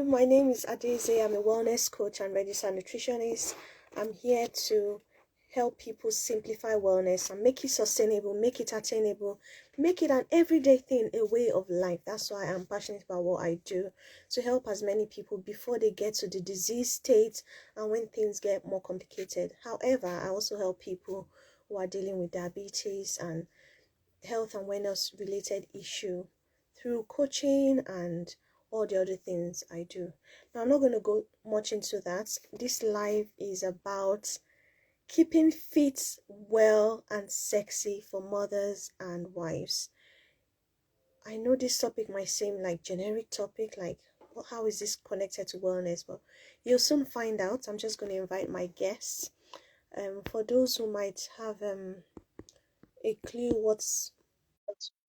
my name is Adeze. I'm a wellness coach and registered nutritionist. I'm here to help people simplify wellness and make it sustainable, make it attainable, make it an everyday thing, a way of life. That's why I'm passionate about what I do, to help as many people before they get to the disease state and when things get more complicated. However, I also help people who are dealing with diabetes and health and wellness related issue through coaching and all the other things I do. Now, I'm not going to go much into that. This live is about keeping fit, well, and sexy for mothers and wives. I know this topic might seem like generic topic, like how is this connected to wellness? But you'll soon find out. I'm just going to invite my guests. For those who might have a clue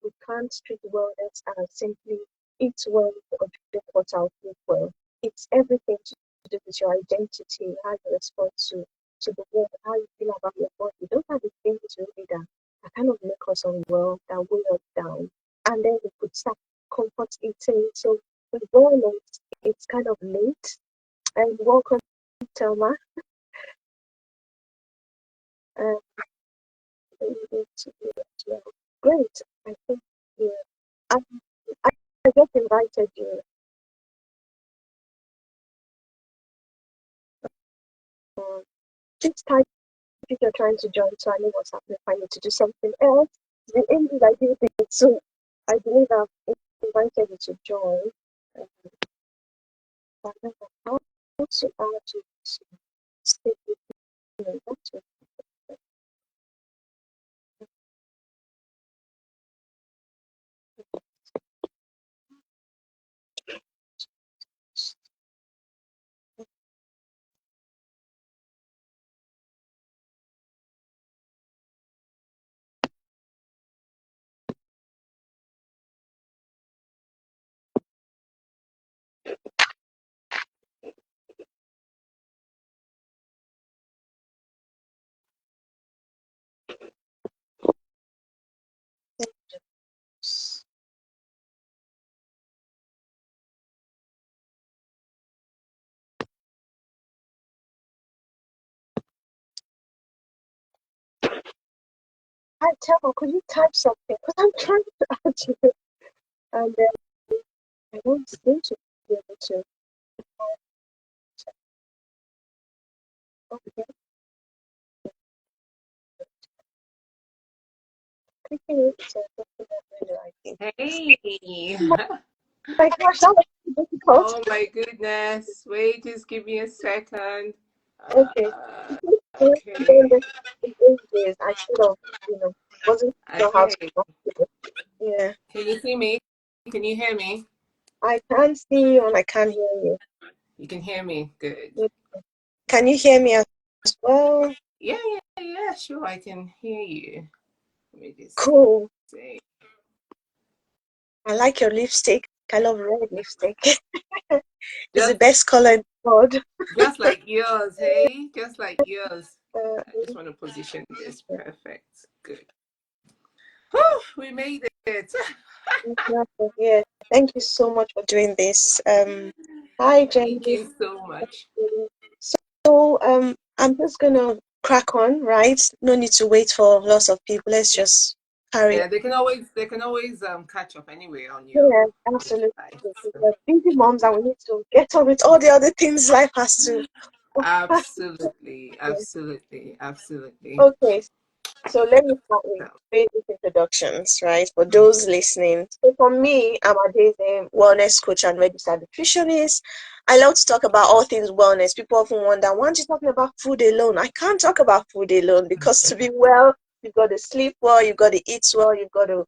we can't treat wellness as simply eat well or drink water or sleep well. It's everything to do with your identity, how you respond to the world, how you feel about your body. Those are the things really that kind of make us unwell, that weigh us down. And then we could start comfort eating. So with wellness, it's kind of late. And welcome, Thelma. Um, Great. I think yeah. I, I just invited you. Please type if you're trying to join so I know what's happening if I need to do something else. The English I did it, so I believe I've invited you to join. But I also ask you to stay with me. That's what I tell could you type something? Because I'm trying to add you and I don't seem to be able to. Okay, clicking it so I think. Hey. My gosh, that was difficult. Oh my goodness. Wait, just give me a second. Okay. Okay. I should have, wasn't sure how to Okay. do it. Yeah. Can you see me? Can you hear me? I can't see you and I can't hear you. You can hear me. Good. Can you hear me as well? Yeah, sure. I can hear you. Let me just Cool. say. I like your lipstick. I love red lipstick. It's the Just best color in the world. just like yours, hey? Just like yours. Uh, I just want to position this perfect. Good. Whew, we made it. yeah. Thank you so much for doing this. Hi, Thank Jenny. you so much. So, I'm just gonna crack on, right? No need to wait for lots of people. Let's just carry. Yeah, they can always catch up anyway on your Yeah, absolutely. life. We're busy moms and we need to get on with all the other things life has to offer. Absolutely, absolutely, absolutely. Okay, so let me start with So, basic introductions, right? For those listening. So for me, I'm a wellness coach and registered nutritionist. I love to talk about all things wellness. People often wonder, why aren't you talking about food alone? I can't talk about food alone because to be well, you've got to sleep well, you've got to eat well, you've got to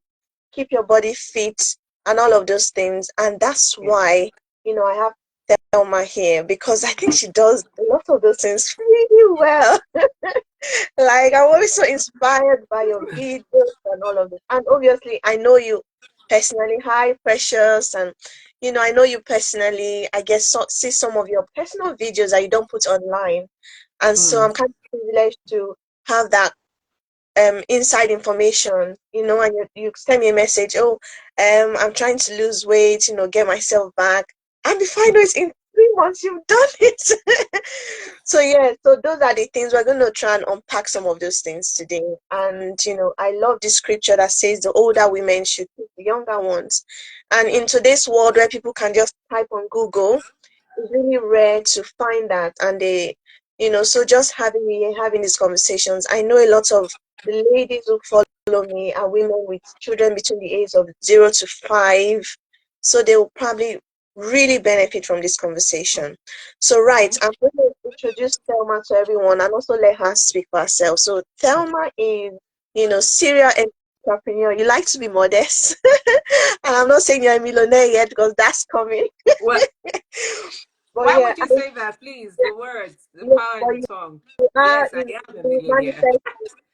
keep your body fit and all of those things. And that's yeah. why, I have Thelma here because I think she does a lot of those things really well. Like, I'm always so inspired by your videos and all of this. And obviously, I know you personally. Hi, Precious. And, I know you personally. I guess see some of your personal videos that you don't put online. And so Mm. I'm kind of privileged to have that inside information, and you send me a message, oh, I'm trying to lose weight, get myself back. And before I know it, in once you've done it. So yeah, so those are the things we're going to try and unpack some of those things today. And I love this scripture that says the older women should teach the younger ones. And in today's world where people can just type on Google, it's really rare to find that. And so just having these conversations, I know a lot of the ladies who follow me are women with children between the age of 0 to 5, so they will probably really benefit from this conversation. So right, I'm going to introduce Thelma to everyone and also let her speak for herself. So Thelma is serial entrepreneur. You like to be modest. And I'm not saying you're a millionaire yet because that's coming. Well, But why yeah, would you say that, please? The words, the yeah, power in but the tongue. you are Yes, I am a you millionaire. manifest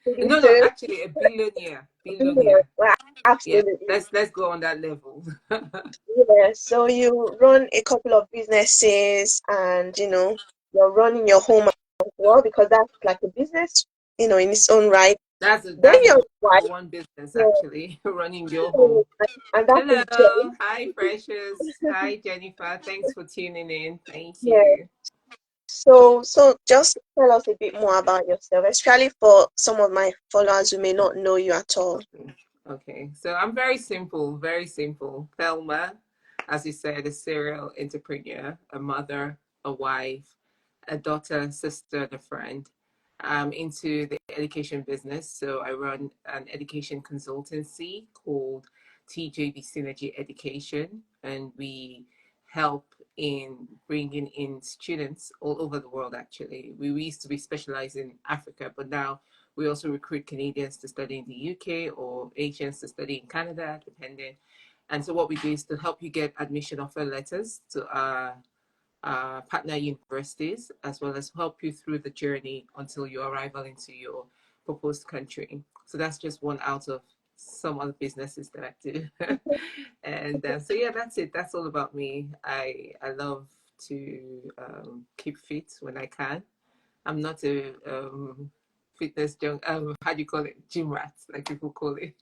pretty No, no, soon. actually, a billionaire. Billionaire. Billionaire. Well, Yeah, absolutely. let's go on that level. Yeah. So you run a couple of businesses, and you're running your home as well, because that's like a business, in its own right. Then That's the your number wife, one business yeah, actually, running your home. and that is Hello, Jen. hi Precious, hi Jennifer. Thanks for tuning in. Thank Yeah. you. So just tell us a bit more about yourself, especially for some of my followers who may not know you at all. Okay. Okay. So I'm very simple, very simple. Thelma, as you said, a serial entrepreneur, a mother, a wife, a daughter, sister, and a friend. I'm into the education business. So I run an education consultancy called TJB Synergy Education, and we help in bringing in students all over the world, actually. We used to be specialized in Africa, but now we also recruit Canadians to study in the UK or Asians to study in Canada, depending. And so what we do is to help you get admission offer letters to our partner universities, as well as help you through the journey until your arrival into your proposed country. So that's just one out of some other businesses that I do. And so yeah, that's it. That's all about me. I love to keep fit when I can. I'm not a fitness junk. How do you call it? Gym rat, like people call it.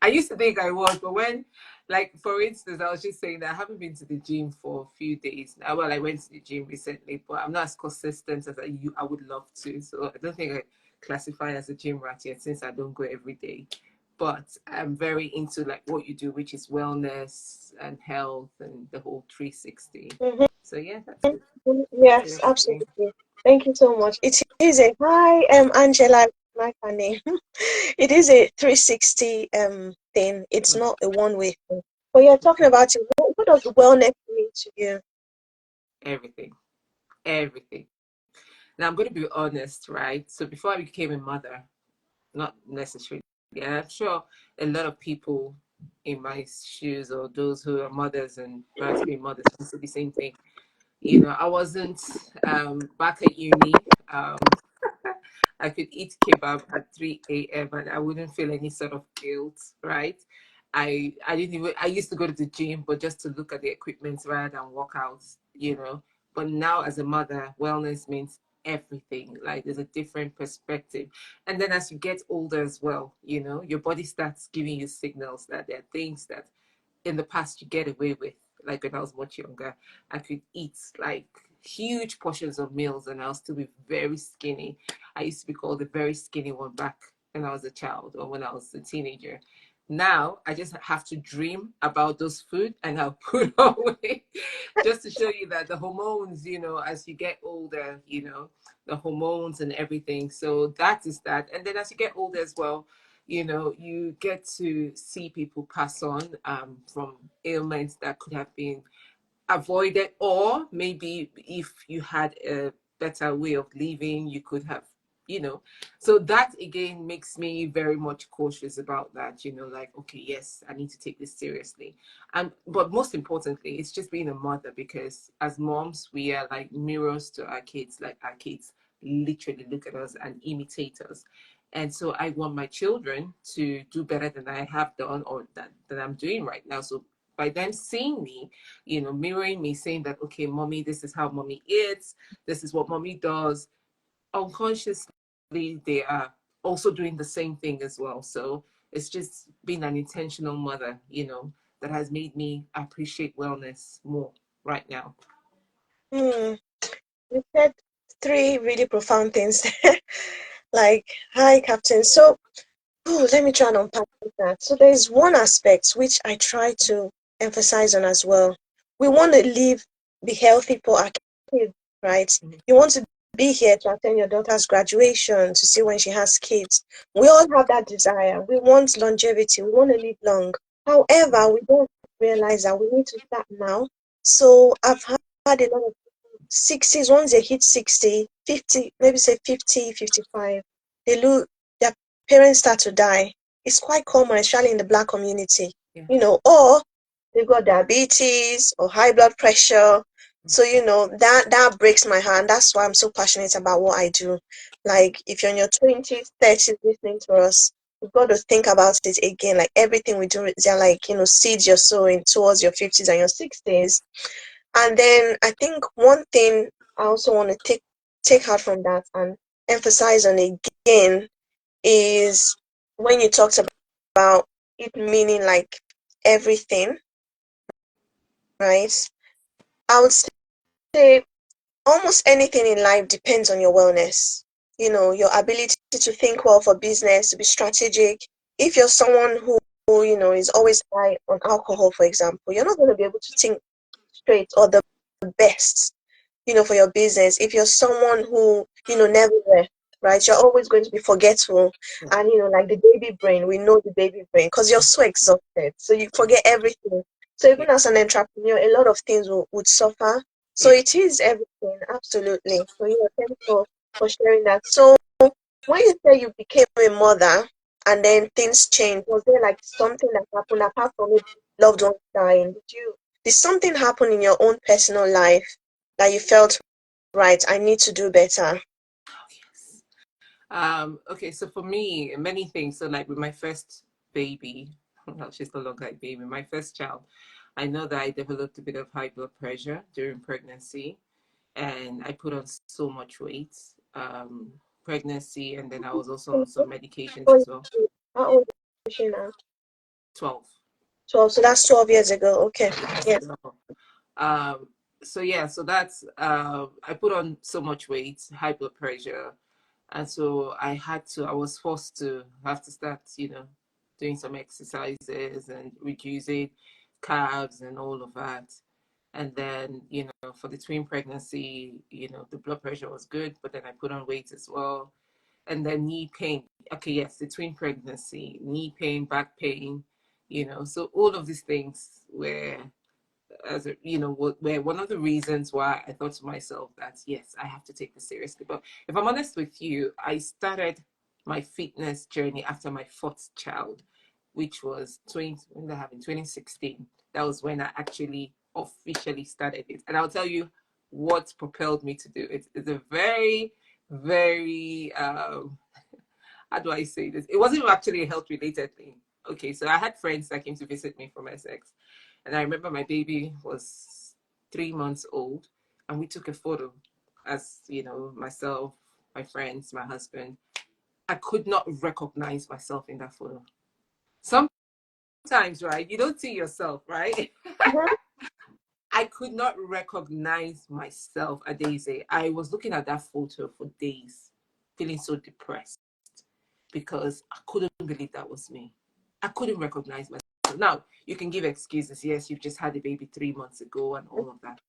I used to think I was, but when, like, for instance, I was just saying that I haven't been to the gym for a few days now. Well, I went to the gym recently, but I'm not as consistent as I would love to. So I don't think I classify as a gym rat yet, since I don't go every day. But I'm very into like what you do, which is wellness and health and the whole 360. Mhm. So yeah, that's it. That's Yes, it for me. absolutely. Thank you so much. It is a hi, Angela, like her name. It is a 360 thing. It's Mm, not a one-way thing. But you're talking okay. about it. What does wellness mean to you? Everything. Everything. Now I'm going to be honest, right? So before I became a mother, not necessarily, and I'm sure a lot of people in my shoes or those who are mothers and about to be mothers can say the same thing. I wasn't back at uni. I could eat kebab at 3 a.m. and I wouldn't feel any sort of guilt, right? I didn't even I used to go to the gym, but just to look at the equipment rather than work out. But now as a mother, wellness means everything. Like there's a different perspective. And then as you get older as well, your body starts giving you signals that there are things that in the past you get away with. Like when I was much younger, I could eat like huge portions of meals and I'll still be very skinny. I used to be called the very skinny one back when I was a child or when I was a teenager. Now I just have to dream about those food and I'll put away just to show you that the hormones, as you get older, the hormones and everything. So that is that. And then as you get older as well, you get to see people pass on from ailments that could have been avoided, or maybe if you had a better way of living, you could have, you know. So that again makes me very much cautious about that, like, okay, yes, I need to take this seriously. And but most importantly, it's just being a mother, because as moms, we are like mirrors to our kids, like our kids literally look at us and imitate us. And so I want my children to do better than I have done or that I'm doing right now. So by them seeing me, mirroring me, saying that, okay, mommy, this is how mommy eats, this is what mommy does, unconsciously, they are also doing the same thing as well. So it's just being an intentional mother, that has made me appreciate wellness more right now. Hmm. You said three really profound things. Like, hi, Captain. So, oh, let me try and unpack that. So, there is one aspect which I try to emphasize on as well. We want to be healthy for our kids, right? Mhm. You want to be here to attend your daughter's graduation, to see when she has kids. We all have that desire. We want longevity. We want to live long. However, we don't realize that we need to start now. So, I've had a lot of 60s, once they hit 60, 50, maybe say 50, 55, they lose, their parents start to die. It's quite common, especially in the Black community, Yeah. or they've got diabetes or high blood pressure. So, that breaks my heart. That's why I'm so passionate about what I do. Like, if you're in your 20s, 30s listening to us, you've got to think about it again. Like, everything we do, they're like, seeds you're sowing towards your 50s and your 60s. And then I think one thing I also want to take out from that and emphasize on again is when you talked about it meaning like everything, right? I would say almost anything in life depends on your wellness. Your ability to think well for business, to be strategic. If you're someone who is always high on alcohol, for example, you're not going to be able to think straight or the best for your business. If you're someone who never rests, right, you're always going to be forgetful. Yeah. And, like the baby brain, we know the baby brain because you're so exhausted. So you forget everything. So Yeah. even as an entrepreneur, a lot of things would suffer. So Yeah. it is everything, absolutely. So, thanks for sharing that. So when you say you became a mother and then things changed, was there like something that happened apart from it, loved ones dying? Did something happen in your own personal life that you felt, right, I need to do better? Oh, yes. Okay, so for me, many things. So like with my first baby, well, she's no longer a baby, my first child, I know that I developed a bit of high blood pressure during pregnancy and I put on so much weight. Pregnancy, and then I was also on some medications as well. How old is she now? 12. 12. So that's 12 years ago. Okay. Yes. So, um, so yeah, so that's I put on so much weight, high blood pressure, and so I was forced to have to start, doing some exercises and reducing carbs and all of that. And then, for the twin pregnancy, the blood pressure was good, but then I put on weight as well. And then knee pain. Okay, yes, the twin pregnancy, knee pain, back pain, so all of these things were were one of the reasons why I thought to myself that yes, I have to take this seriously. But if I'm honest with you, I started my fitness journey after my fourth child, which was 20 when that happened, 2016. That was when I actually officially started it. And I'll tell you what propelled me to do it. It's a very, very how do I say this? It wasn't actually a health related thing. Okay, so I had friends that came to visit me from Essex, and I remember my baby was 3 months old, and we took a photo as myself, my friends, my husband. I could not recognize myself in that photo. Sometimes, right, you don't see yourself, right? Mhm. I could not recognize myself at Days. I was looking at that photo for days, feeling so depressed because I couldn't believe that was me. I couldn't recognize myself. Now, you can give excuses. Yes, you've just had a baby 3 months ago and all of that.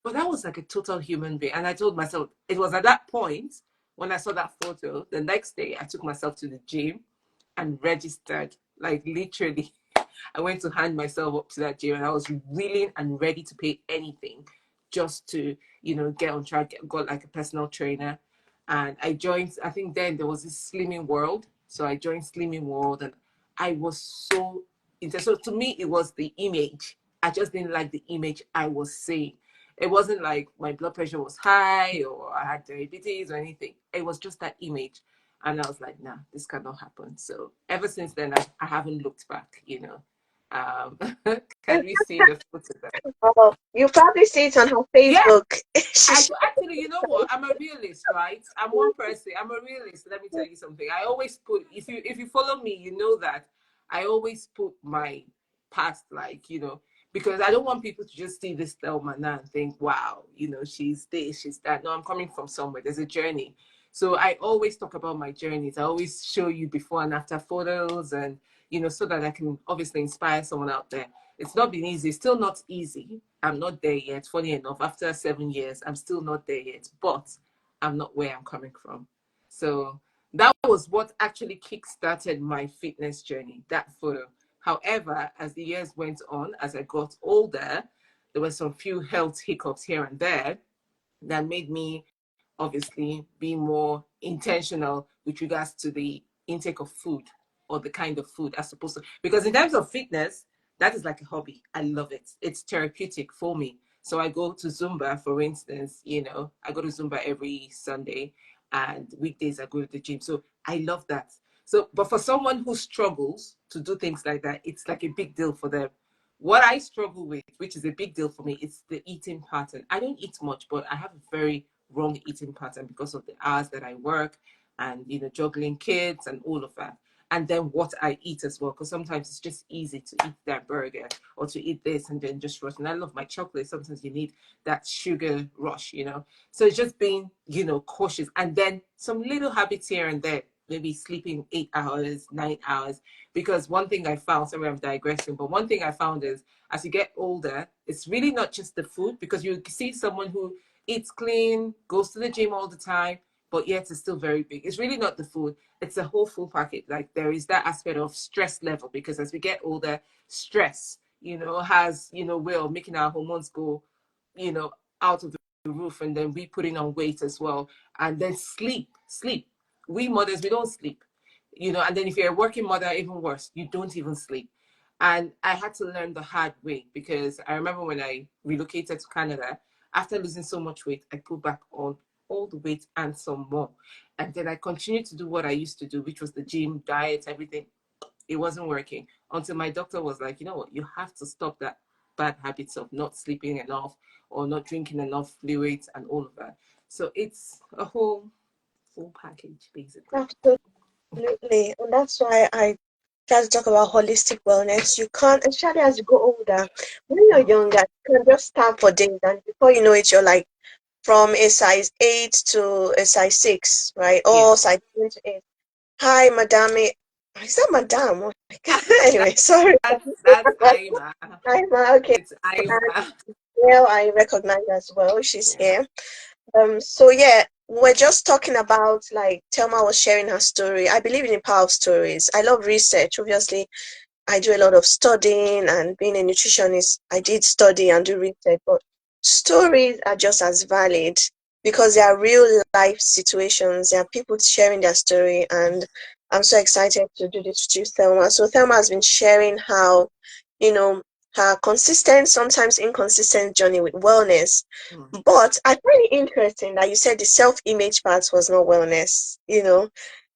But that was like a total human being. And I told myself, it was at that point when I saw that photo, the next day I took myself to the gym and registered. Like literally, I went to hand myself up to that gym and I was willing and ready to pay anything just to, get on track, got like a personal trainer. And I joined, I think then there was this Slimming World. So I joined Slimming World and I was so into. So to me, it was the image. I just didn't like the image I was seeing. It wasn't like my blood pressure was high or I had diabetes or anything. It was just that image. And I was like, nah, this cannot happen. So ever since then, I haven't looked back. Um, can we see the photo there? Oh, you probably see it on her Yeah, Facebook. I She's actually, you know what? I'm a realist, right? I'm one person. I'm a realist. Let me tell you something. I always put if you follow me, you know that I always put my past, like because I don't want people to just see this Thelma now and think, wow, she's this, she's that. No, I'm coming from somewhere. There's a journey. So I always talk about my journeys. I always show you before and after photos, and so that I can obviously inspire someone out there. It's not been easy. It's still not easy. I'm not there yet. Funny enough, after 7 years, I'm still not there yet. But I'm not where I'm coming from. So that was what actually kick-started my fitness journey, that photo. However, as the years went on, as I got older, there were some few health hiccups here and there that made me obviously be more intentional with regards to the intake of food or the kind of food as opposed to, because in terms of fitness, that is like a hobby. I love it. It's therapeutic for me. So I go to Zumba, for instance. I go to Zumba every Sunday, and weekdays I go to the gym. So I love that. So, but for someone who struggles to do things like that, it's like a big deal for them. What I struggle with, which is a big deal for me, is the eating pattern. I don't eat much, but I have a very wrong eating pattern because of the hours that I work, and juggling kids and all of that. And then what I eat as well, because sometimes it's just easy to eat that burger or to eat this and then just rush. And I love my chocolate. Sometimes you need that sugar rush. So it's just being, cautious. And then some little habits here and there, maybe sleeping 8 hours, 9 hours. Because one thing I found, sorry, I'm digressing, but one thing I found is as you get older, it's really not just the food, because you see someone who eats clean, goes to the gym all the time, but yet it's still very big. It's really not the food. It's a whole full package. Like there is that aspect of stress level, because as we get older, stress, has, way of making our hormones go, you know, out of the roof, and then we putting on weight as well. And then sleep. We mothers, we don't sleep, and then if you're a working mother, even worse, you don't even sleep. And I had to learn the hard way, because I remember when I relocated to Canada, after losing so much weight, I put back on all the weight and some more. And then I continued to do what I used to do, which was the gym, diet, everything. It wasn't working until my doctor was like, you know what, you have to stop that bad habits of not sleeping enough or not drinking enough fluids and all of that. So it's a whole full package, basically. Absolutely. And that's why I try to talk about holistic wellness. You can't, especially as you go older, when you're younger, you can just start for days, and before you know it, you're like from a size 8 to a size 6, right? Yeah. Or size 7 to 8. Hi, madame. Is that madame? Oh my God. Anyway, sorry. That's Aima. Hi, ma. Okay. It's And Aima. well, I recognize as well. She's Yeah. here. So yeah, we're just talking about, like, Thelma was sharing her story. I believe in the power of stories. I love research. Obviously, I do a lot of studying, and being a nutritionist, I did study and do research, but stories are just as valid because they are real life situations. There are people sharing their story, and I'm so excited to do this with you, Thelma. So Thelma has been sharing how, you know, her consistent, sometimes inconsistent journey with wellness. Mm. But I find it interesting that you said the self-image part was not wellness,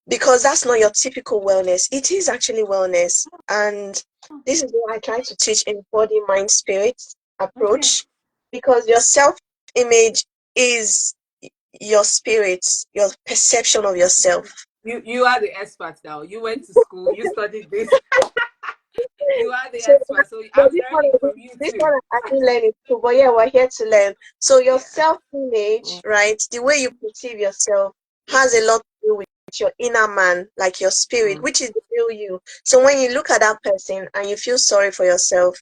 because that's not your typical wellness. It is actually wellness. And this is what I try to teach in body, mind, spirit Okay. approach, because your self image is your spirit, your perception of yourself. You are the expert now. You went to school, you studied this. You are the So, expert. So but I'm learning from you this too. one I didn't learn it too, but yeah, we're here to learn. So your Yeah. self-image, right, the way you perceive yourself has a lot to do with your inner man, like your spirit, Mm. which is the real you. So when you look at that person and you feel sorry for yourself,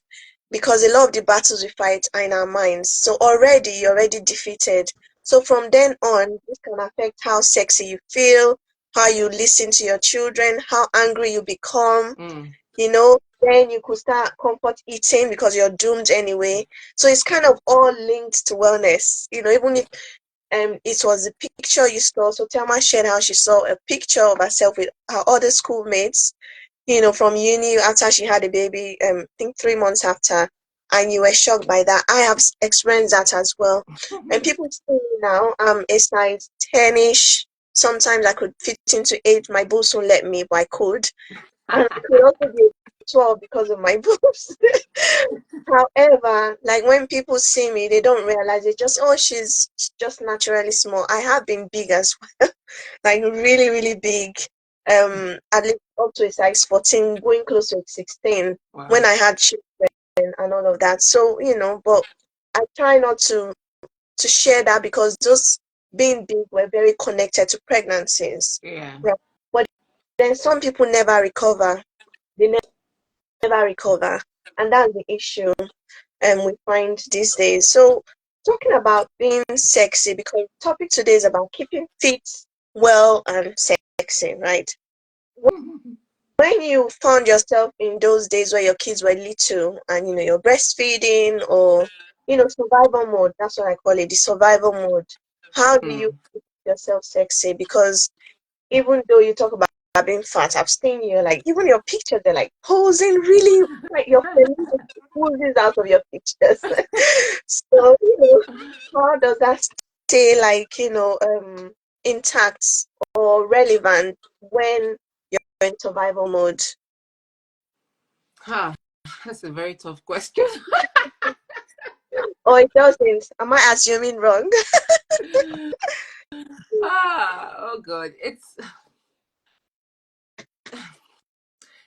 because a lot of the battles we fight are in our minds. So already you're already defeated. So from then on, this can affect how sexy you feel, how you listen to your children, how angry you become, Mm. then you could start comfort eating because you're doomed anyway. So it's kind of all linked to wellness, even if it was a picture you saw. So Thelma shared how she saw a picture of herself with her other schoolmates, from uni after she had a baby, I think 3 months after, and you were shocked by that. I have experienced that as well. And people see me now, a size 10-ish. Sometimes I could fit into 8. My boobs won't let me, but I could. And I could also be 12 because of my boobs. However, like when people see me, they don't realize it. Just, oh, she's just naturally small. I have been big as well, like really, really big. At least up to a size 14, going close to 16 when Wow. I had children. and all of that. So, but I try not to share that because those being big were very connected to pregnancies. Yeah. Right. But then some people never recover. They never recover. And that's the issue we find these days. So talking about being sexy, because the topic today is about keeping fit, well, and sexy, right? When you found yourself in those days where your kids were little and you're breastfeeding or survival mode, that's what I call it, the survival mode. How do you Mm. keep yourself sexy? Because even though you talk about being fat, I've seen you like even your pictures, they're like posing really like your femininity oozes out of your pictures. So, how does that stay like, intact or relevant when you're in survival mode? Huh. That's a very tough question. Or it doesn't? Am I assuming wrong? Oh God.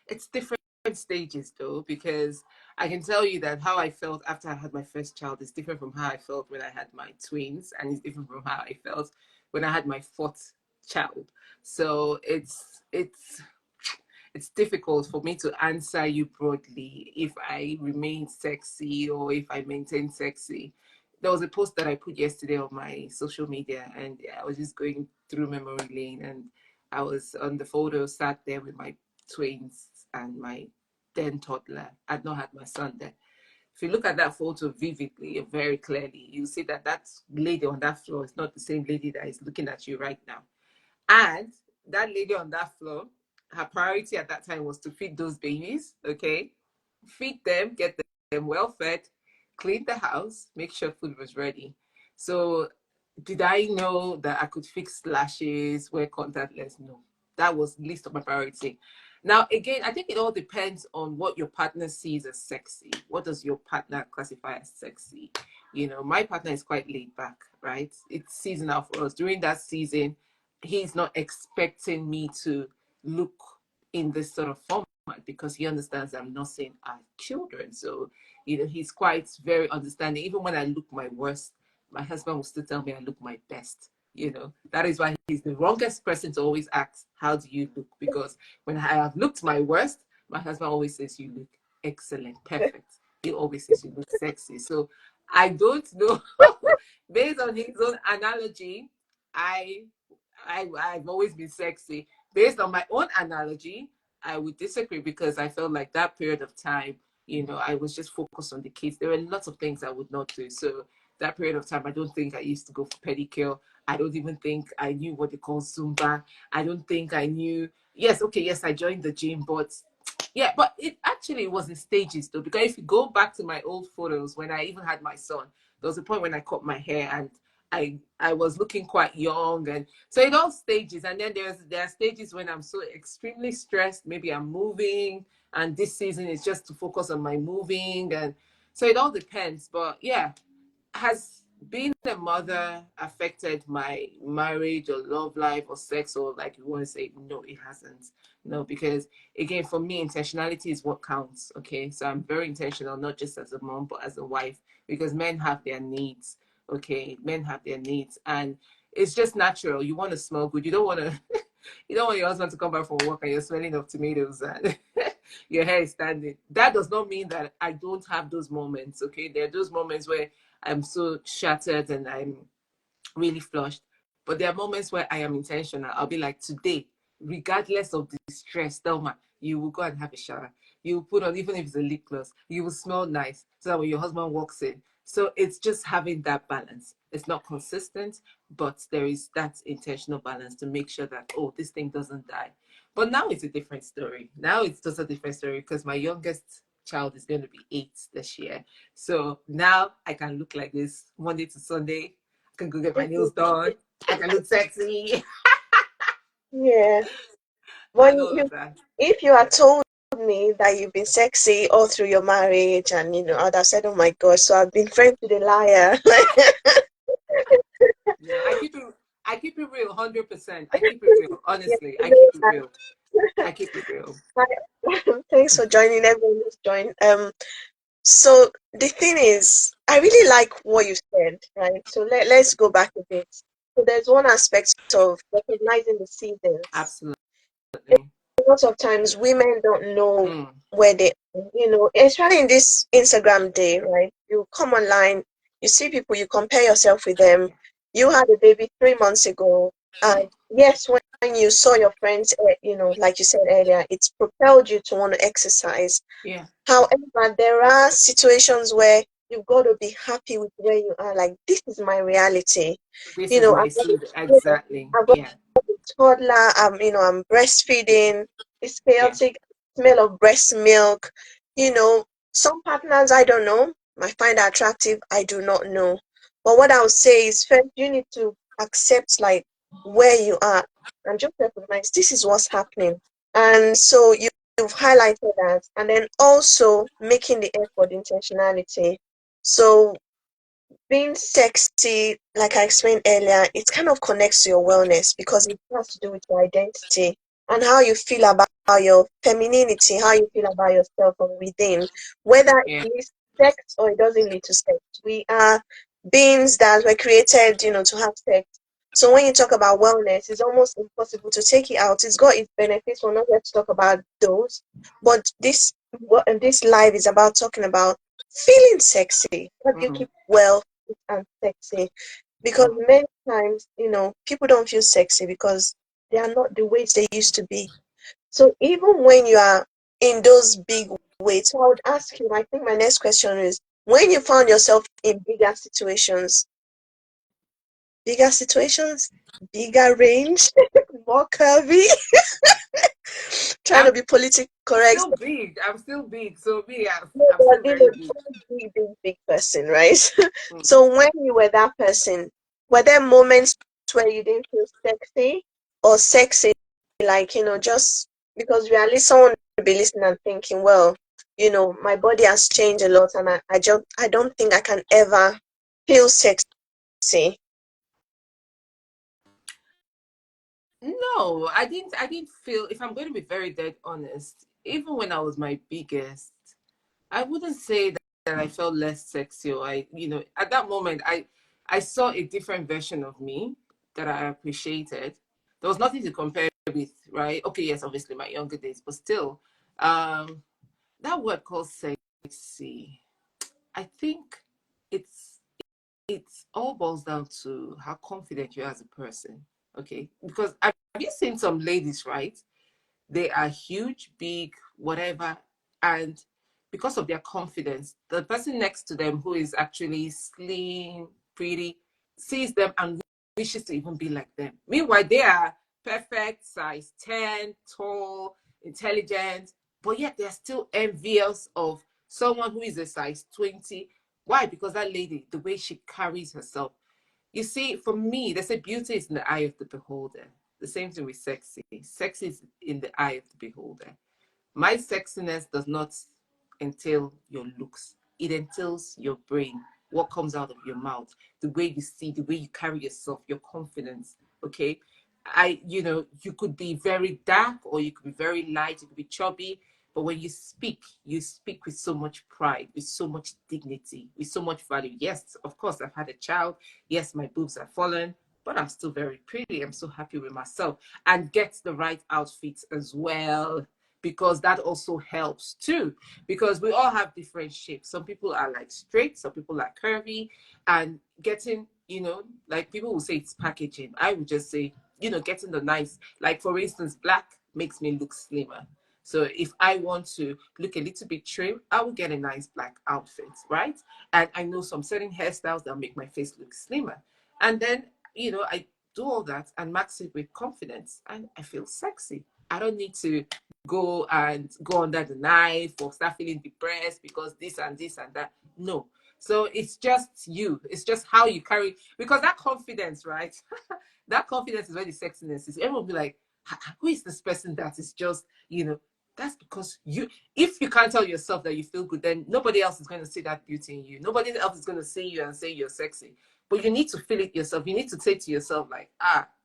It's different stages though, because I can tell you that how I felt after I had my first child is different from how I felt when I had my twins, and it's different from how I felt when I had my fourth child. So it's difficult for me to answer you broadly if I remain sexy or if I maintain sexy. There was a post that I put yesterday on my social media, and I was just going through memory lane, and I was on the photo, sat there with my twins and my then toddler. I'd not had my son then. If you look at that photo vividly and very clearly, you see that that lady on that floor is not the same lady that is looking at you right now. And that lady on that floor, her priority at that time was to feed those babies, okay? Feed them, get them well fed, clean the house, make sure food was ready. So, did I know that I could fix lashes, wear contact lens? No. That was least of my priority. Now, again, I think it all depends on what your partner sees as sexy. What does your partner classify as sexy? My partner is quite laid back, right? It's seasonal for us. During that season, he's not expecting me to look in this sort of format because he understands I'm not saying our children. So, he's quite very understanding. Even when I look my worst, my husband will still tell me I look my best. That is why he's the wrongest person to always ask, how do you look? Because when I have looked my worst, my husband always says, you look excellent, perfect. He always says, you look sexy. So I don't know. Based on his own analogy, I, I've always been sexy. Based on my own analogy, I would disagree because I felt like that period of time, I was just focused on the kids. There were lots of things I would not do. So that period of time, I don't think I used to go for pedicure. I don't even think I knew what they call Zumba. I don't think I knew. Yes, okay, yes, I joined the gym, but yeah, but it actually was in stages though. Because if you go back to my old photos when I even had my son, there was a point when I cut my hair and I was looking quite young, and so in all stages. And then there are stages when I'm so extremely stressed. Maybe I'm moving, and this season is just to focus on my moving, and so it all depends. But yeah, has being a mother affected my marriage or love life or sex, or like you want to say? No, it hasn't. No, because again, for me, intentionality is what counts. Okay, so I'm very intentional, not just as a mom but as a wife, because men have their needs. Okay, men have their needs, and it's just natural. You want to smell good. You don't want to you don't want your husband to come back from work and you're smelling of tomatoes and your hair is standing. That does not mean that I don't have those moments. Okay, there are those moments where I'm so shattered and I'm really flushed. But there are moments where I am intentional. I'll be like, today, regardless of the stress, Thelma, you will go and have a shower. You will put on, even if it's a lip gloss, you will smell nice so that when your husband walks in. So it's just having that balance. It's not consistent, but there is that intentional balance to make sure that, oh, this thing doesn't die. But now it's a different story. Now it's just a different story because my youngest child is going to be 8 this year. So now I can look like this Monday to Sunday. I can go get my nails done. I can look sexy Yeah. When and all of that. if you had told me that you've been sexy all through your marriage, and I'd have said, "Oh my gosh, so I've been friends with a liar." No, I keep it real, 100%. I keep it real. Honestly, I keep it real. I keep it real. Thanks for joining. Everyone who's joined. So the thing is, I really like what you said, right? So let's go back a bit. So there's one aspect of recognizing the seasons. Absolutely. Lots of times women don't know Mm, where they, especially in this Instagram day, right? You come online, you see people, you compare yourself with them. yeah. You had a baby 3 months ago, and yes, when you saw your friends, like you said earlier, it's propelled you to want to exercise. Yeah. However, there are situations where you've got to be happy with where you are. Like, this is my reality. This You is know, my season. Exactly. I've got Yeah. toddler, I'm breastfeeding, it's Yeah. chaotic, smell of breast milk. You know, some partners I don't know, I find attractive, I do not know. But what I would say is first you need to accept like where you are and just recognize this is what's happening. And so you've highlighted that, and then also making the effort, intentionality. So being sexy, like I explained earlier, it kind of connects to your wellness because it has to do with your identity and how you feel about your femininity, how you feel about yourself from within, whether it Yeah. leads to sex or it doesn't lead to sex. We are beings that were created, to have sex. So when you talk about wellness, it's almost impossible to take it out. It's got its benefits. We're not here to talk about those, but this live is about talking about feeling sexy. How do you Mm, keep well and sexy? Because mm. many times, people don't feel sexy because they are not the weights they used to be. So even when you are in those big weights, so I would ask you, I think my next question is, when you found yourself in bigger situations, bigger range, more curvy, trying I'm to be politically correct. still big. I'm still big. So me, No, I'm but still very big. big, big, big person, right? Mm. So when you were that person, were there moments where you didn't feel sexy or sexy, like, just because really someone will be listening and thinking, well, my body has changed a lot and I don't think I can ever feel sexy. No, I didn't feel, if I'm going to be very dead honest, even when I was my biggest, I wouldn't say that I felt less sexy or at that moment I saw a different version of me that I appreciated. There was nothing to compare with, right? Okay, yes, obviously my younger days, but still, um, that word called sexy, I think it's it's all boils down to how confident you are as a person. Okay, because have you seen some ladies, right? They are huge, big, whatever. And because of their confidence, the person next to them who is actually slim, pretty, sees them and wishes to even be like them. Meanwhile, they are perfect, size 10, tall, intelligent, but yet they're still envious of someone who is a size 20. Why? Because that lady, the way she carries herself, you see, for me, they say beauty is in the eye of the beholder. The same thing with sexy. Sexy is in the eye of the beholder. My sexiness does not entail your looks. It entails your brain, what comes out of your mouth, the way you see, the way you carry yourself, your confidence. Okay. You could be very dark or you could be very light, you could be chubby, but when you speak with so much pride, with so much dignity, with so much value. Yes, of course, I've had a child. Yes, my boobs are fallen, but I'm still very pretty. I'm so happy with myself and get the right outfits as well, because that also helps too, because we all have different shapes. Some people are like straight, some people are curvy, and getting, like people will say it's packaging. I would just say, getting the nice, like for instance, black makes me look slimmer. So if I want to look a little bit trim, I will get a nice black outfit, right? And I know some certain hairstyles that make my face look slimmer. And then, I do all that and max it with confidence and I feel sexy. I don't need to go under the knife or start feeling depressed because this and this and that. No. So it's just you. It's just how you carry, because that confidence, right? That confidence is where the sexiness is. Everyone will be like, who is this person that is just, that's because if you can't tell yourself that you feel good, then nobody else is going to see that beauty in you. Nobody else is going to see you and say you're sexy. But you need to feel it yourself. You need to say to yourself, like,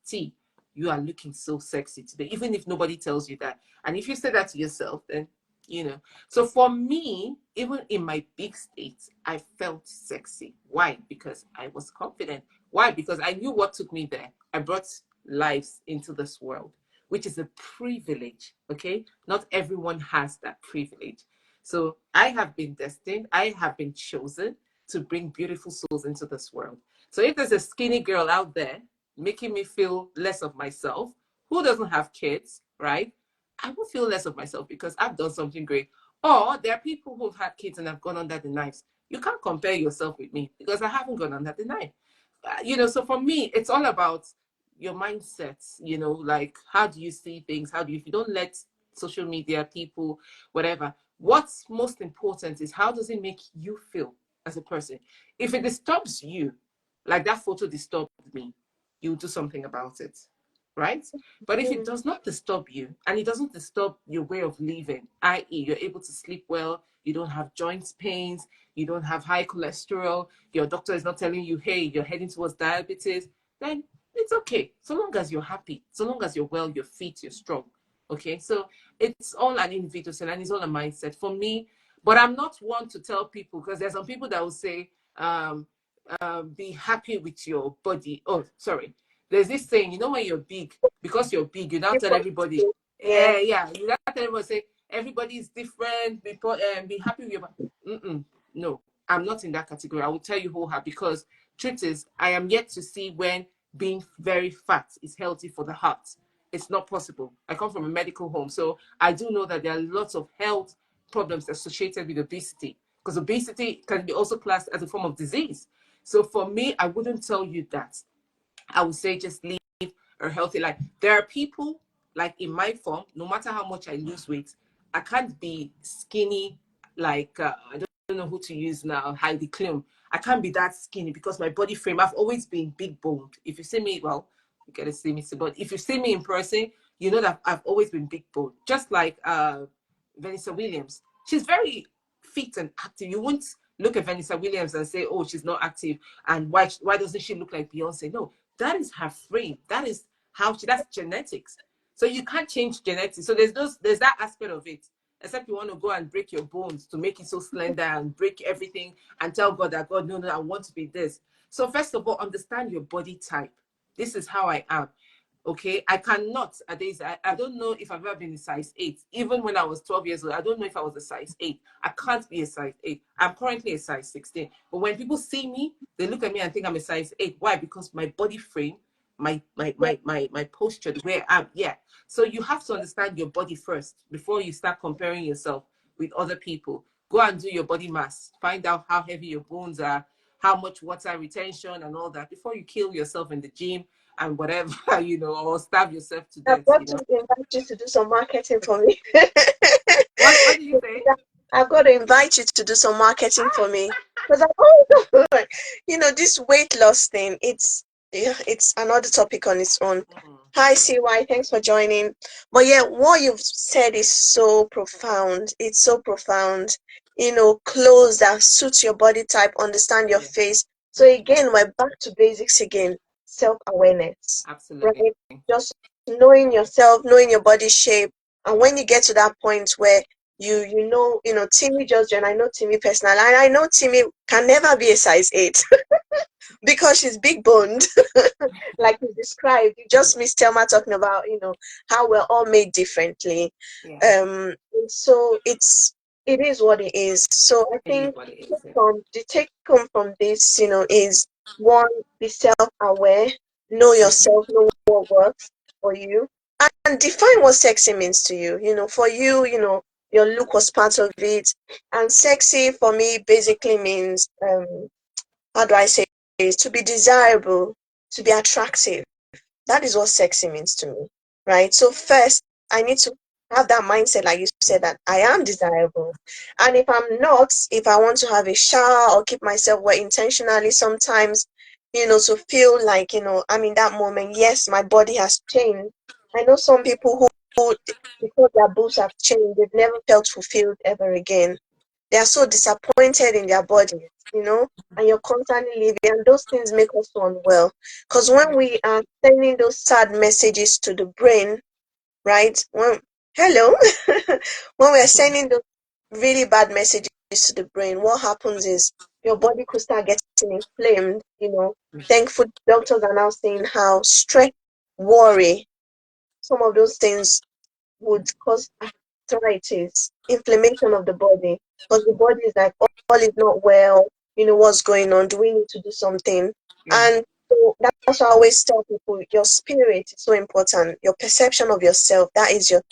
T, you are looking so sexy today, even if nobody tells you that. And if you say that to yourself, then you know. So for me, even in my big state, I felt sexy. Why? Because I was confident. Why? Because I knew what took me there. I brought lives into this world, which is a privilege. Okay, not everyone has that privilege. So I have been destined, I have been chosen to bring beautiful souls into this world. So if there's a skinny girl out there making me feel less of myself, who doesn't have kids, right? I will feel less of myself because I've done something great. Or there are people who've had kids and have gone under the knives. You can't compare yourself with me because I haven't gone under the knife. So for me, it's all about your mindset, like how do you see things? If you don't let social media, people, whatever, what's most important is how does it make you feel as a person? If it disturbs you, like that photo disturbed me, you do something about it, right? But if it does not disturb you and it doesn't disturb your way of living, i.e., you're able to sleep well, you don't have joint pains, you don't have high cholesterol, your doctor is not telling you, hey, you're heading towards diabetes, then it's okay. So long as you're happy, so long as you're well, you're fit, you're strong. Okay, so it's all an individual thing and it's all a mindset for me. But I'm not one to tell people because there's some people that will say, be happy with your body. Oh, sorry. There's this saying, when you're big, because you're big, you now tell everybody, Yeah. yeah, you now tell everybody, say, everybody is different, be happy with your body. No, I'm not in that category. I will tell you who have, because truth is, I am yet to see when being very fat is healthy for the heart. It's not possible. I come from a medical home, so I do know that there are lots of health problems associated with obesity, because obesity can be also classed as a form of disease. So for me, I wouldn't tell you that. I would say just live a healthy life. There are people like in my form, no matter how much I lose weight, I can't be skinny like I don't know who to use now, Heidi Klum. I can't be that skinny because my body frame, I've always been big boned. If you see me, well, you gotta see me, but if you see me in person, you know that I've always been big boned. Just like Vanessa Williams. She's very fit and active. You won't look at Vanessa Williams and say, oh, she's not active. And why doesn't she look like Beyonce? No, that is her frame. That is that's genetics. So you can't change genetics. So there's that aspect of it. Except you want to go and break your bones to make it so slender and break everything and tell God that God, no, I want to be this. So first of all, understand your body type. This is how I am. Okay, I cannot. I don't know if I've ever been a size 8. Even when I was 12 years old, I don't know if I was a size 8. I can't be a size 8. I'm currently a size 16. But when people see me, they look at me and think I'm a size 8. Why? Because my body frame, my posture, the way I'm. Yeah. So you have to understand your body first before you start comparing yourself with other people. Go and do your body mass. Find out how heavy your bones are, how much water retention and all that before you kill yourself in the gym and whatever, or starve yourself to I've death, got to invite you to do some marketing for me. What did you say? I've got to invite you to do some marketing for me. Because this weight loss thing, it's another topic on its own. Hi, CY, thanks for joining. But yeah, what you've said is so profound. It's so profound. Clothes that suit your body type, understand your face. So again, we're back to basics again. Self-awareness. Absolutely. Right? Just knowing yourself, knowing your body shape. And when you get to that point where Timmy just joined. I know Timmy personally, and I know Timmy can never be a size 8 because she's big boned, like you described. You just missed Thelma talking about, how we're all made differently. Yeah. So it is what it is. So I It is think what it is. Yeah. the take home from this, is one, be self-aware, know yourself, know what works for you, and define what sexy means to you. For you, your look was part of it, and sexy for me basically means how do I say it? To be desirable, to be attractive. That is what sexy means to me, right? So first, I need to have that mindset, like you said, that I am desirable. And if I'm not, if I want to have a shower or keep myself well intentionally, sometimes, to feel like, I'm in that moment, yes, my body has changed. I know some people who because their boobs have changed, they've never felt fulfilled ever again. They are so disappointed in their bodies, and you're constantly living, and those things make us so unwell. Because when we are sending those sad messages to the brain, right? Hello, when we're sending those really bad messages to the brain, what happens is your body could start getting inflamed, you know. Thankfully, doctors are now saying how stress, worry, some of those things would cause arthritis, inflammation of the body, because the body is like, all is not well, you know, what's going on? Do we need to do something? Yeah. And so that's why I always tell people your spirit is so important, your perception of yourself, that is your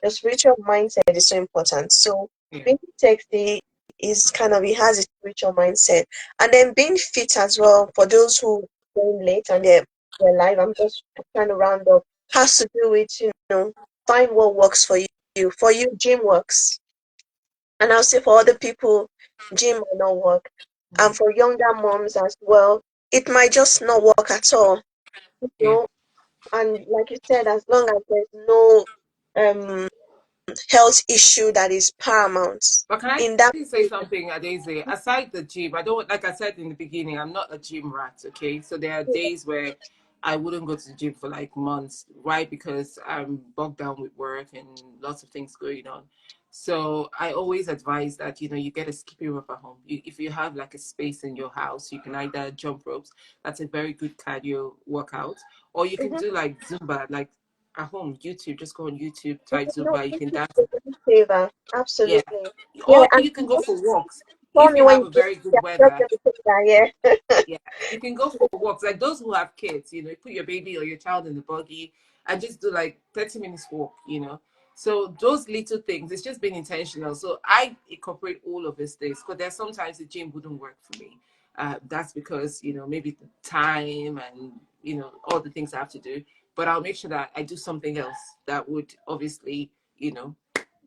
spiritual mindset is so important. So Yeah. being sexy is kind of, it has a spiritual mindset. And then being fit as well, for those who going late and they're live, I'm just trying to round up, has to do with, you know, find what works for you. For you, gym works. And I'll say for other people, gym might not work. And for younger moms as well, it might just not work at all. You Yeah. know, and like you said, as long as there's no um health issue that is paramount But can I in that. say something, Adeze? Aside the gym, I don't, like I said in the beginning, I'm not a gym rat, okay? So there are days where I wouldn't go to the gym for like months, right? Because I'm bogged down with work and lots of things going on. So I always advise that, you get a skipping rope at home. If you have like a space in your house, you can either jump ropes. That's a very good cardio workout. Or you can Mhm. do like Zumba, like at home, YouTube, just go on YouTube, type No, Zumba, you this can is dance. a favor. Yeah, Absolutely. Yeah, or and you can go for walks tell if me you when have you a get very good there. Just weather. let me take that, yeah. Yeah, you can go for walks. Like those who have kids, you put your baby or your child in the buggy and just do like 30 minutes walk. So those little things, it's just being intentional. So I incorporate all of these things because there's sometimes the gym wouldn't work for me. That's because, maybe the time and, all the things I have to do. But I'll make sure that I do something else that would obviously,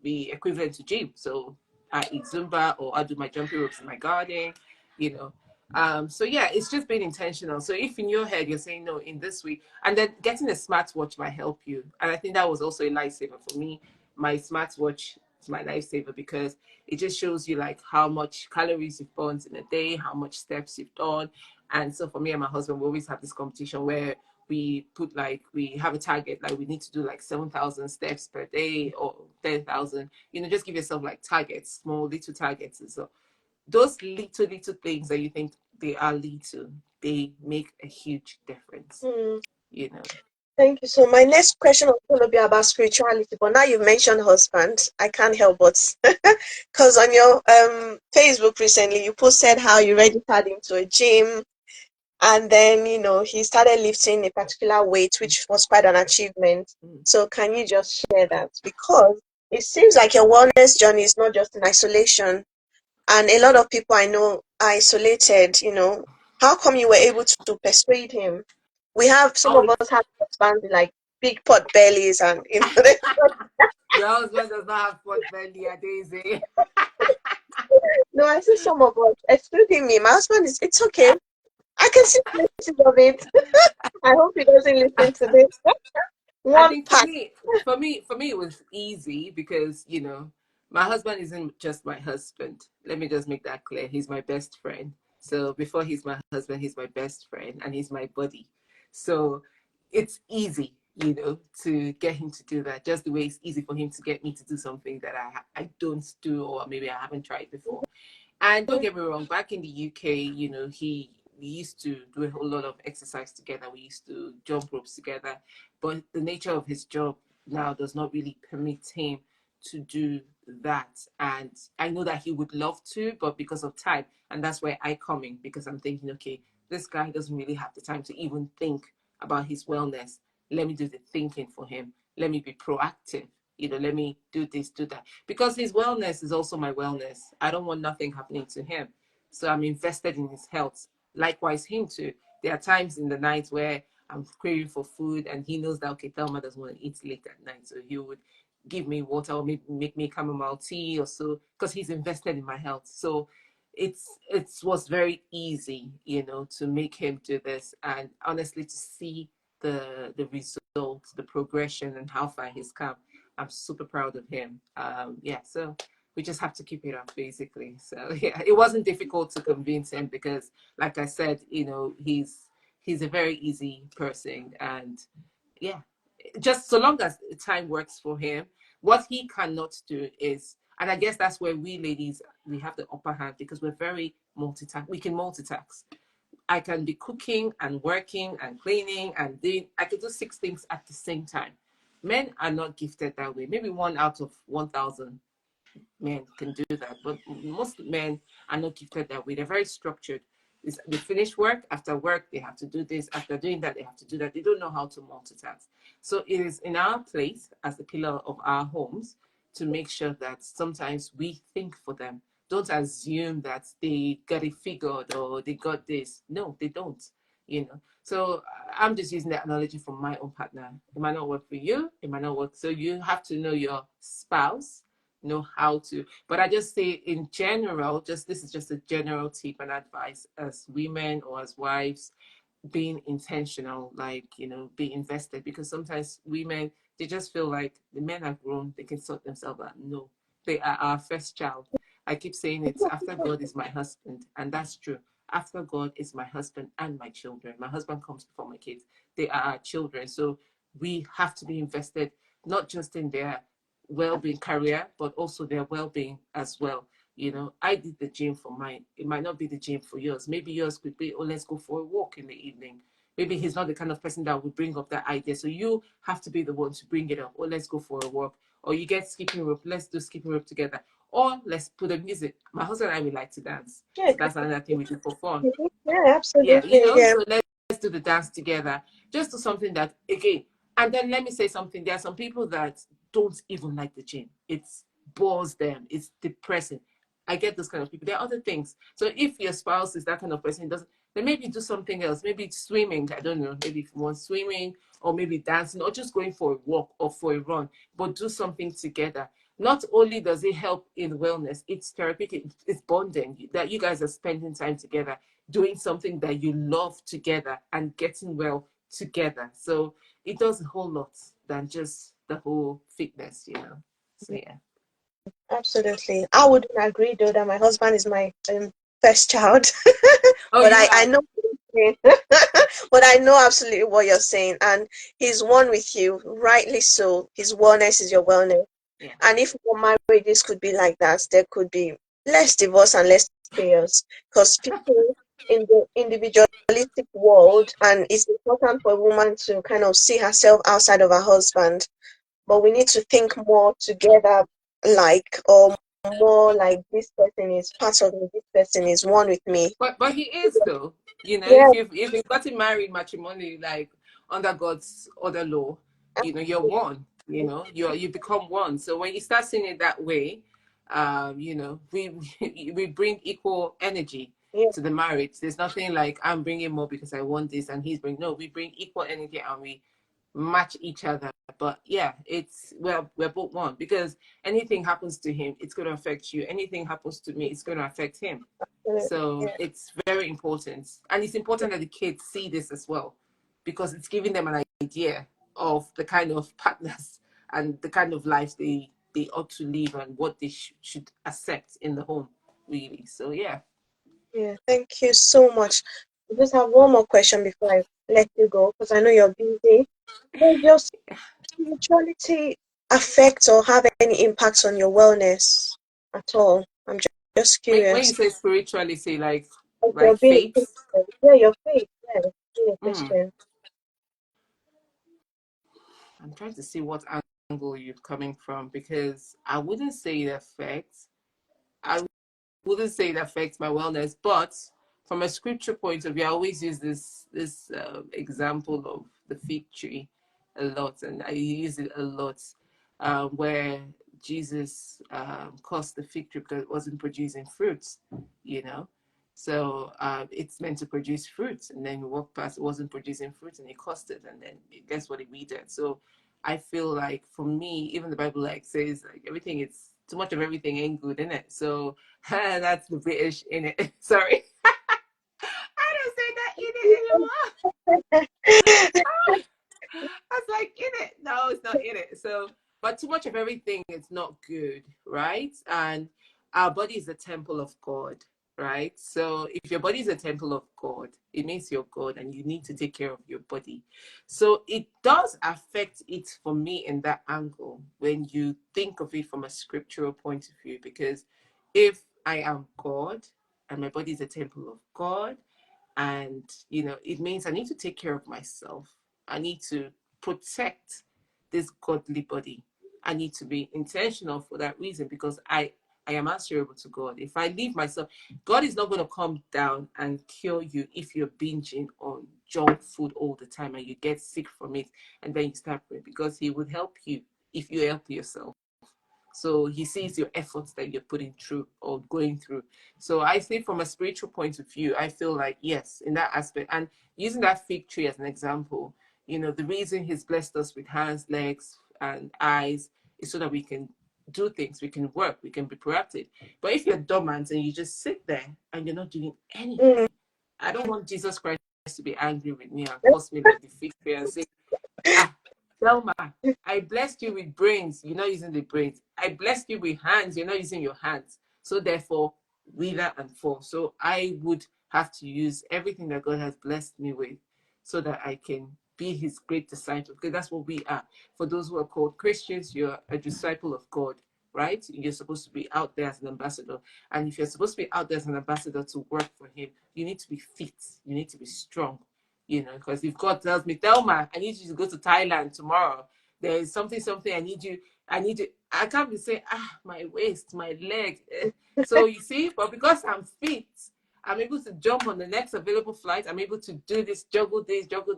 be equivalent to gym. So I eat Zumba or I do my jumping ropes in my garden, you know. So yeah, it's just being intentional. So if in your head you're saying no in this week, and then getting a smartwatch might help you. And I think that was also a lifesaver for me. My smartwatch is my lifesaver because it just shows you like how much calories you've burned in a day, how much steps you've done. And so for me and my husband, we always have this competition where we have a target, like we need to do like 7,000 steps per day or 10,000, just give yourself like targets, small little targets. And so those little things that you think they are little, they make a huge difference, Hmm. you know. Thank you. So my next question was going to be about spirituality, but now you've mentioned husband, I can't help but because on your Facebook recently you posted how you registered into a gym, and then you know he started lifting a particular weight, which was quite an achievement. Mm. So can you just share that? Because it seems like your wellness journey is not just in isolation, and a lot of people I know are isolated. You know, how come you were able to persuade him? We have some Oh, of us have husbands with like big pot bellies, and you know. your husband does not have pot belly, Daisy. No, I see some of us, excluding me. My husband is. It's okay. I can see pieces of it. I hope he doesn't listen to this. I One think for part. me, it was easy because my husband isn't just my husband. Let me just make that clear. He's my best friend. So before he's my husband, he's my best friend and he's my buddy. So it's easy, to get him to do that. Just the way it's easy for him to get me to do something that I don't do or maybe I haven't tried before. And don't get me wrong, back in the UK, we used to do a whole lot of exercise together. We used to jump ropes together. But the nature of his job now does not really permit him to do that. And I know that he would love to, but because of time, and that's where I come in because I'm thinking, okay, this guy doesn't really have the time to even think about his wellness. Let me do the thinking for him. Let me be proactive. Let me do this, do that. Because his wellness is also my wellness. I don't want nothing happening to him. So I'm invested in his health. Likewise, him too. There are times in the night where I'm craving for food and he knows that, okay, Thelma doesn't want to eat late at night. So he would give me water or maybe make me chamomile tea or so because he's invested in my health. So it was very easy, to make him do this and honestly to see the results, the progression and how far he's come. I'm super proud of him. Yeah, so we just have to keep it up basically. So yeah, it wasn't difficult to convince him because like I said, he's a very easy person and yeah, just so long as time works for him. What he cannot do is And I guess that's where we ladies, we have the upper hand because we're very multitask. We can multitask. I can be cooking and working and cleaning and doing, I can do 6 things at the same time. Men are not gifted that way. Maybe 1 out of 1,000 men can do that, but most men are not gifted that way. They're very structured. They finish work, after work, they have to do this, after doing that, they have to do that. They don't know how to multitask. So it is in our place as the pillar of our homes to make sure that sometimes we think for them. Don't assume that they got it figured or they got this. No, they don't, you know. So I'm just using that analogy from my own partner. It might not work for you, it might not work. So you have to know your spouse, know how to. But I just say in general, just this is just a general tip and advice as women or as wives, being intentional, like, be invested, because sometimes women, they just feel like the men are grown, they can sort themselves out. No, they are our first child. I keep saying it's after God is my husband, and that's true. After God is my husband and my children. My husband comes before my kids. They are our children. So we have to be invested, not just in their well-being career, but also their well-being as well. I did the gym for mine. It might not be the gym for yours. Maybe yours could be, oh, let's go for a walk in the evening. Maybe he's not the kind of person that would bring up that idea. So you have to be the one to bring it up. Or let's go for a walk. Or you get skipping rope. Let's do skipping rope together. Or let's put a music. My husband and I, we like to dance. Yeah, So that's another thing we do for fun. yeah, Yeah, absolutely. Yeah. so let's do the dance together. Just do something that, again, and then let me say something. There are some people that don't even like the gym. It bores them. It's depressing. I get those kind of people. There are other things. So if your spouse is that kind of person, doesn't, then maybe do something else. Maybe it's swimming. I don't know. Maybe if you want swimming, or maybe dancing, or just going for a walk or for a run. But do something together. Not only does it help in wellness, it's therapeutic. It's bonding. That you guys are spending time together, doing something that you love together, and getting well together. So it does a whole lot than just the whole fitness. So yeah. Absolutely. I wouldn't agree though that my husband is my first child. Oh, But you I are. know what you're saying. But I know absolutely what you're saying. And he's one with you, rightly so. His wellness is your wellness. Yeah. And if more marriages could be like that, there could be less divorce and less chaos. Because people in the individualistic world, and it's important for a woman to kind of see herself outside of her husband, but we need to think more together, like, or more like this person is part of me, this person is one with me. But he is though. Yeah, If you've gotten married matrimony, like under God's other law, you're one. You become one. So when you start seeing it that way, we we bring equal energy yeah, to the marriage. There's nothing like I'm bringing more because I want this and he's bringing. No, we bring equal energy and we match each other. But yeah, it's, well, we're both one, because anything happens to him, it's going to affect you. Anything happens to me, it's going to affect him. So yeah, it's very important, and it's important that the kids see this as well, because it's giving them an idea of the kind of partners and the kind of lives they ought to live, and what they should accept in the home, really. So yeah. yeah. Thank you so much. I just have one more question before I let you go, because I know you're busy. Does your spirituality affect or have any impact on your wellness at all? I'm just When you curious. say spirituality, like Like you're like being a faith. Christian. Yeah, your faith. Yeah, being a Mm, Christian. I'm trying to see what angle you're coming from, because I wouldn't say it affects. I wouldn't say it affects my wellness, but from a scripture point of view, I always use this example of the fig tree a lot, and I use it a lot, where Jesus cursed the fig tree because it wasn't producing fruits, you know. So it's meant to produce fruits, and then we walked past, it wasn't producing fruits, and he cursed it, and then guess what we did. So I feel like, for me, even the Bible like says, like, everything, it's too much of everything ain't good in it. So that's the British in it. Sorry, I don't say that in it anymore. I was like, in it. No, it's not in it. So, but too much of everything is not good, right? And our body is the temple of God, right? So if your body is a temple of God, it means you're God and you need to take care of your body. So it does affect it for me in that angle when you think of it from a scriptural point of view, because if I am God and my body is a temple of God, and it means I need to take care of myself. I need to protect this godly body. I need to be intentional for that reason, because I am answerable to God. If I leave myself, God is not going to come down and cure you if you're binging on junk food all the time and you get sick from it and then you start praying, because He would help you if you help yourself. So He sees your efforts that you're putting through or going through. So I think from a spiritual point of view, I feel like, yes, in that aspect. And using that fig tree as an example, the reason He's blessed us with hands, legs, and eyes is so that we can do things, we can work, we can be proactive. But if you're dormant and you just sit there and you're not doing Mm. anything, I don't want Jesus Christ to be angry with me and curse me like the fig tree and say, ah, Thelma, I blessed you with brains, you're not using the brains. I blessed you with hands, you're not using your hands. So therefore, wither and fall. So I would have to use everything that God has blessed me with so that I can be His great disciple. Because that's what we are. For those who are called Christians, you're a disciple of God, right? You're supposed to be out there as an ambassador. And if you're supposed to be out there as an ambassador to work for Him, you need to be fit, you need to be strong, because if God tells me, Thelma, I need you to go to Thailand tomorrow, there is something I can't be saying, my waist, my leg. So you see, but because I'm fit, I'm able to jump on the next available flight. I'm able to do this, juggle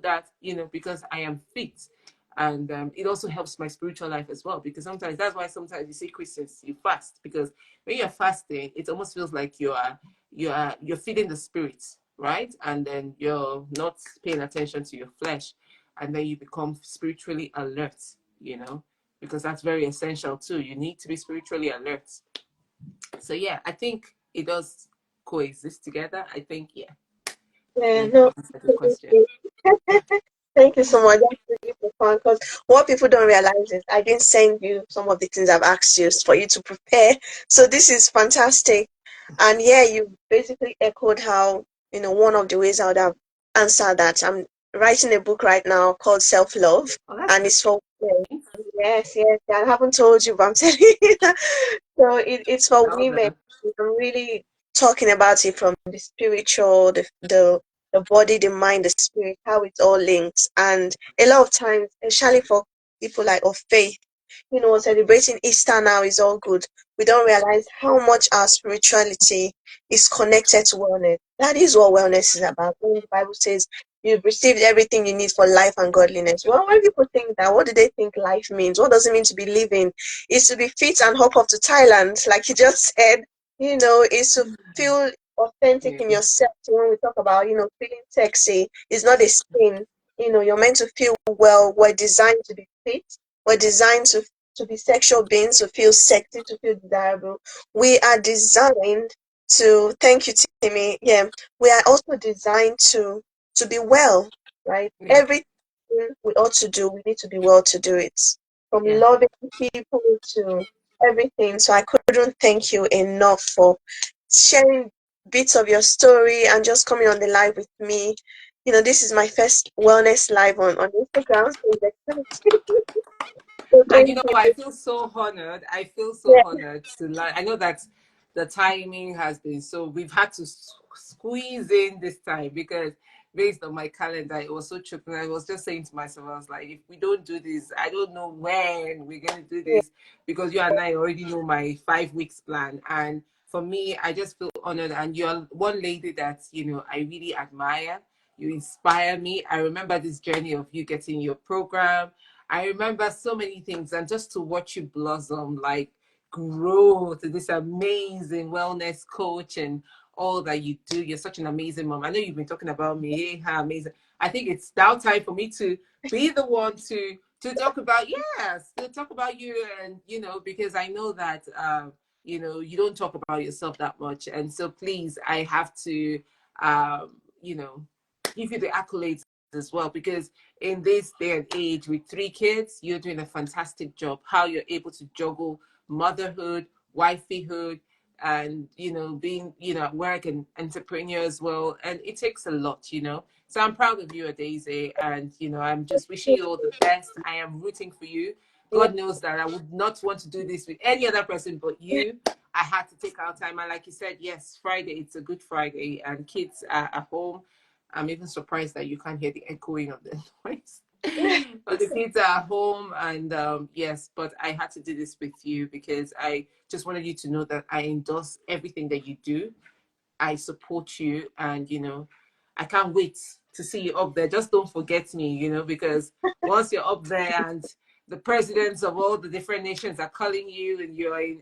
that, because I am fit. And it also helps my spiritual life as well, because that's why sometimes you see Christians, you fast, because when you're fasting, it almost feels like you're feeding the spirit, right? And then you're not paying attention to your flesh, and then you become spiritually alert, because that's very essential too. You need to be spiritually alert. So yeah, I think it does coexist together. I think, yeah. Yeah, Like no. answer the question. Thank you so much. That's really fun, because what people don't realize is I didn't send you some of the things I've asked you for you to prepare. So this is fantastic. And yeah, you basically echoed how, one of the ways I would have answered that. I'm writing a book right now called Self Love, Oh, that's and it's for women. Yes, yes. I haven't told you, but I'm telling you. So it's for all women. the I'm really talking about it from the spiritual, the body, the mind, the spirit, how it's all linked. And a lot of times, especially for people like of faith, celebrating Easter now is all good. We don't realize how much our spirituality is connected to wellness. That is what wellness is about. When the Bible says you've received everything you need for life and godliness. Well, when people think that, what do they think life means? What does it mean to be living? It's to be fit and hop up to Thailand, like you just said. It's to feel authentic yeah, in yourself. So when we talk about, feeling sexy, it's not a sin. You're meant to feel well. We're designed to be fit. We're designed to be sexual beings, to feel sexy, to feel desirable. We are designed to, thank you, Timmy. Yeah, we are also designed to be well, right? yeah, Everything we ought to do, we need to be well to do it. From yeah. loving people to everything. So I couldn't thank you enough for sharing bits of your story and just coming on the live with me. This is my first wellness live on Instagram, so it's exciting. So And thank you. I feel so honored. I feel so Yeah, honored to learn. I know that the timing has been so, we've had to squeeze in this time, because based on my calendar, it was so choking. I was just saying to myself, I was like, if we don't do this, I don't know when we're going to do yeah, this, because you and I already know my 5 weeks plan. And for me, I just feel honored. And you're one lady that, I really admire. You inspire me. I remember this journey of you getting your program. I remember so many things, and just to watch you blossom, like grow to this amazing wellness coach and all that you do. You're such an amazing mom. I know you've been talking about me, hey, how amazing. I think it's now time for me to be the one to talk about, yes, to talk about you, and because I know that you don't talk about yourself that much, and so please, I have to give you the accolades as well, because in this day and age with 3 kids, you're doing a fantastic job. How you're able to juggle motherhood, wifeyhood, and being at work and entrepreneur as well, and it takes a lot. So I'm proud of you, Daisy, and I'm just wishing you all the best. I am rooting for you. Yeah. God knows that I would not want to do this with any other person but you. I had to take our time, and like you said, yes, Friday, it's a good Friday, and kids are at home. I'm even surprised that you can't hear the echoing of the noise. But the kids are at home, and yes, but I had to do this with you because I just wanted you to know that I endorse everything that you do. I support you, and I can't wait to see you up there. Just don't forget me, because once you're up there and the presidents of all the different nations are calling you, and you're in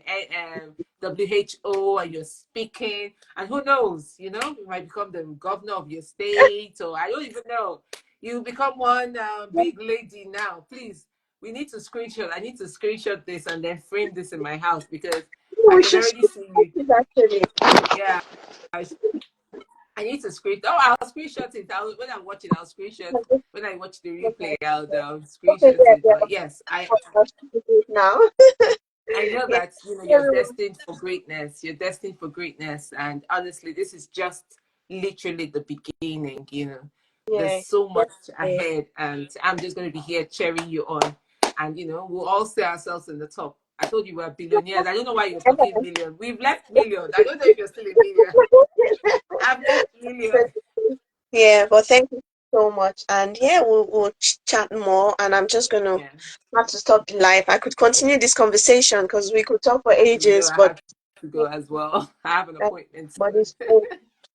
WHO and you're speaking, and who knows, you might become the governor of your state, or I don't even know. You become one big lady now. Please, we need to screenshot. I need to screenshot this and then frame this in my house because I We can should already see you. it actually. Yeah, I need to screen. Oh, I'll screenshot it. When I'm watching, I'll screenshot. When I watch the replay, I'll Okay, screenshot it. yeah, But yes, I should do it now. I know Yeah, that you're everyone. destined for greatness. You're destined for greatness, and honestly, this is just literally the beginning. There's Yeah, so much definitely. ahead, and I'm just going to be here cheering you on. And we'll all see ourselves in the top. I told you we're billionaires. I don't know why you're talking million. We've left million. I don't know if you're still a million. I've left million. Yeah, but thank you so much. And yeah, we'll chat more. And I'm just gonna Yeah. have to stop the live. I could continue this conversation because we could talk for ages, I but have to go as well. I have an uh, appointment but soon. it's so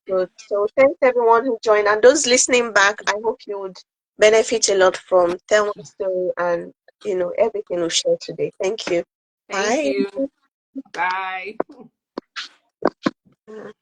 good. So thanks everyone who joined, and those listening back. I hope you would benefit a lot from Thelma's story and everything we shared today. Thank you. Thank Bye. you. Bye.